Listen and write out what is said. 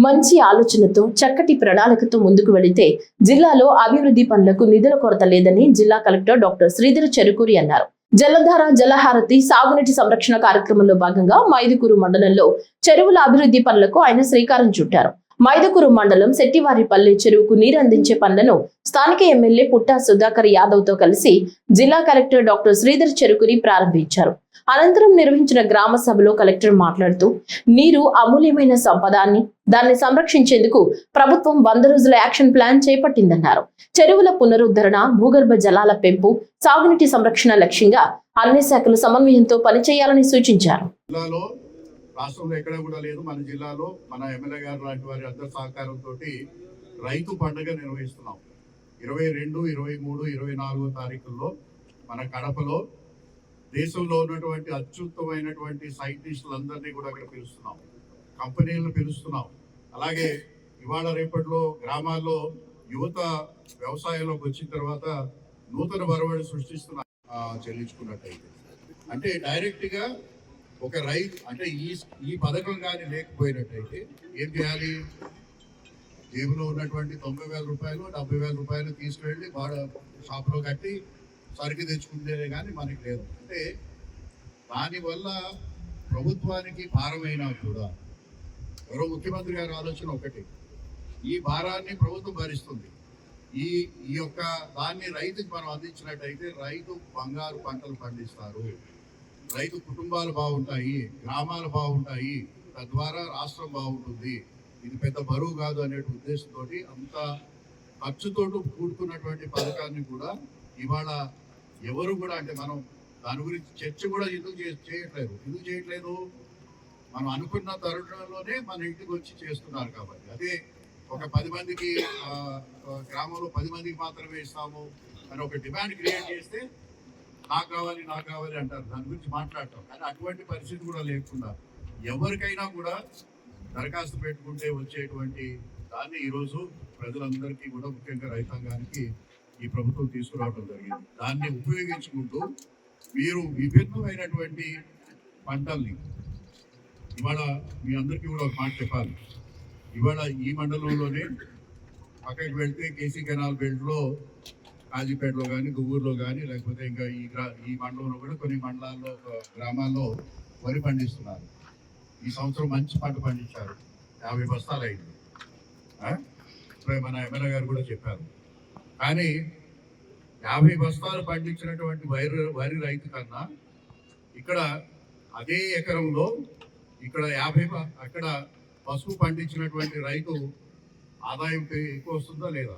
మంచి ఆలోచనతో చక్కటి ప్రణాళికతో ముందుకు వెళితే జిల్లాలో అభివృద్ధి పనులకు నిధుల కొరత లేదని జిల్లా కలెక్టర్ డాక్టర్ శ్రీధర్ చెరుకూరి అన్నారు. జలధార జలహారతి సాగునీటి సంరక్షణ కార్యక్రమంలో భాగంగా మైదుకూరు మండలంలో చెరువుల అభివృద్ధి పనులకు ఆయన శ్రీకారం చుట్టారు. మైదుకూరు మండలం శెట్టివారిపల్లి చెరువుకు నీరు అందించే పనులను స్థానిక ఎమ్మెల్యే పుట్టా సుధాకర్ యాదవ్ తో కలిసి జిల్లా కలెక్టర్ డాక్టర్ శ్రీధర్ చెరుకూరి ప్రారంభించారు. అనంతరం నిర్వహించిన గ్రామ సభలో కలెక్టర్ మాట్లాడుతూ నీరు అమూల్యమైన సంపదాన్ని దాన్ని సంరక్షించేందుకు ప్రభుత్వం 100 రోజుల యాక్షన్ ప్లాన్ చేపట్టిందన్నారు. చెరువుల పునరుద్ధరణ, భూగర్భ జలాల పెంపు, సాగునీటి సంరక్షణ లక్ష్యంగా అన్ని శాఖలు సమన్వయంతో పనిచేయాలని సూచించారు. రాష్ట్రంలో ఎక్కడ కూడా లేదు. మన జిల్లాలో మన ఎమ్మెల్యే గారు లాంటి వారి అందరి సహకారంతో రైతు పండుగ నిర్వహిస్తున్నాం. 22, 23, 24 తారీఖుల్లో మన కడపలో దేశంలో ఉన్నటువంటి అత్యుత్తమైనటువంటి సైంటిస్టులందరినీ కూడా అక్కడ పిలుస్తున్నాం, కంపెనీలను పిలుస్తున్నాం. అలాగే ఇవాళ రేపట్లో గ్రామాల్లో యువత వ్యవసాయంలోకి వచ్చిన తర్వాత నూతన బరవడి సృష్టిస్తున్న చెల్లించుకున్నట్టయితే అంటే డైరెక్ట్గా ఒక రైతు అంటే ఈ పథకం కానీ లేకపోయినట్టయితే ఏం చేయాలి? జేబులో ఉన్నటువంటి 90,000 రూపాయలు 70,000 రూపాయలు తీసుకువెళ్ళి షాప్లో కట్టి సరికి తెచ్చుకుంటేనే కానీ మనకి లేదు. అంటే దానివల్ల ప్రభుత్వానికి భారమైనా కూడా ఎవరో ముఖ్యమంత్రి గారి ఆలోచన ఒకటి, ఈ భారాన్ని ప్రభుత్వం భరిస్తుంది. ఈ యొక్క దాన్ని రైతుకి మనం అందించినట్టయితే రైతు బంగారు పంటలు పండిస్తారు, రైతు కుటుంబాలు బాగుంటాయి, గ్రామాలు బాగుంటాయి, తద్వారా రాష్ట్రం బాగుంటుంది. ఇది పెద్ద బరువు కాదు అనే ఉద్దేశంతో అంత ఖర్చుతో కూడుకున్నటువంటి పథకాన్ని కూడా ఇవాళ ఎవరు కూడా అంటే మనం దాని గురించి చర్చ కూడా ఎందుకు చేయట్లేదు? మనం అనుకున్న తరుణంలోనే మన ఇంటికి వచ్చి చేస్తున్నారు కాబట్టి. అదే ఒక 10 మందికి గ్రామంలో 10 మందికి మాత్రమే ఇస్తాము అని ఒక డిమాండ్ క్రియేట్ చేస్తే నాకు కావాలి అంటారు. దాని గురించి మాట్లాడతాం. కానీ అటువంటి పరిస్థితి కూడా లేకుండా ఎవరికైనా కూడా దరఖాస్తు పెట్టుకుంటే వచ్చేటువంటి దాన్ని ఈరోజు ప్రజలందరికీ కూడా ముఖ్యంగా రైతాంగానికి ఈ ప్రభుత్వం తీసుకురావడం జరిగింది. దాన్ని ఉపయోగించుకుంటూ మీరు విభిన్నమైనటువంటి పంటల్ని ఇవాళ మీ అందరికీ కూడా ఒక మాట చెప్పాలి. ఇవాళ ఈ మండలంలోనే పక్కకి వెళ్తే కేసీ కెనాల్ బెల్ట్లో కాజీపేటలో కానీ, దువ్వూరులో కానీ, లేకపోతే ఇంకా ఈ మండలంలో కూడా కొన్ని మండలాల్లో గ్రామాల్లో వరి పండిస్తున్నారు. ఈ సంవత్సరం మంచి పంట పండించారు, 50 బస్తాలు అయింది. మన ఎమ్మెల్యే గారు కూడా చెప్పారు. కానీ 50 బస్తాలు పండించినటువంటి వరి రైతు కన్నా ఇక్కడ అదే ఎకరంలో ఇక్కడ 50 అక్కడ పసుపు పండించినటువంటి రైతు ఆదాయం ఎక్కువ వస్తుందా లేదా?